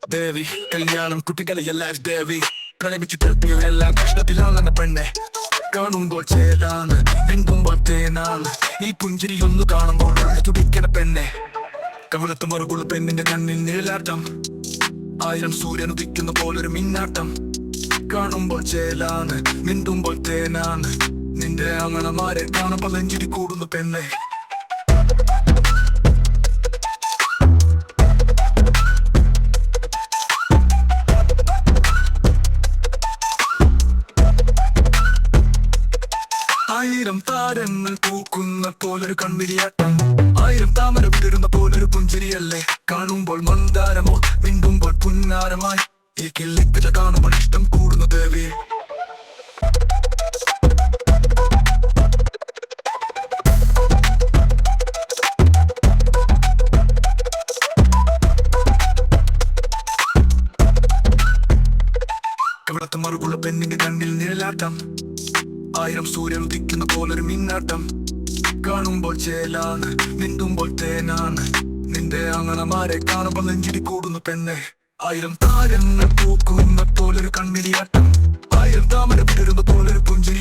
ദേവി കല്യാണം കുട്ടികളെ എല്ലാവരും ദേവി പ്രണയിച്ചു തീർത്തിയോ എല്ലാം കഷ്ടത്തിലാണെന്ന പെണ്ണെ കാണുമ്പോൾ ചേലാണ് മിണ്ടുമ്പോൾ തേനാണ് ഈ പുഞ്ചിരി ഒന്ന് കാണുമ്പോൾ തുടിക്കണ പെണ്ണെ കവിളത്ത് മറുകുള്ള പെണ്ണിന്റെ കണ്ണിൽ നിഴലാട്ടം ആയിരം സൂര്യൻ ഉദിക്കുന്ന പോലൊരു മിന്നാട്ടം കാണുമ്പോൾ ചേലാണ് മിണ്ടുമ്പോൾ തേനാണ് നിന്റെ അങ്ങളമാരെ കാണുമ്പോൾ നെഞ്ചിരി കൂടുന്നു പെണ്ണെ ആയിരം താരങ്ങൾ പൂക്കുന്ന പോലൊരു കൺവിരിയാട്ടം ആയിരം താമര വിടരുന്ന പോലൊരു പുഞ്ചിരിയല്ലേ കാണുമ്പോൾ മന്ദാരമോ മിണ്ടുമ്പോൾ പുന്നാരമായി ഈ കിള്ളിപ്പിച്ച കാണുമ്പോൾ ഇഷ്ടം കൂടുന്നു ദേവി കവിളത്ത് മറുകുള്ള പെണ്ണിന്റെ കണ്ണിൽ നിഴലാട്ടം ആയിരം സൂര്യൻ ഉദിക്കുന്ന പോലൊരു മിന്നാട്ടം കാണുമ്പോൾ ചേലാണ് മിണ്ടുമ്പോൾ തേനാണ് നിന്റെ അങ്ങളമാരെ കാണുമ്പോൾ നെഞ്ചിരി കൂടുന്നു പെണ്ണെ ആയിരം താരങ്ങൾ പൂക്കുന്ന പോലൊരു കണ്ണിരിയാട്ടം ആയിരം താമര വിടരുന്ന പോലൊരു പുഞ്ചിരി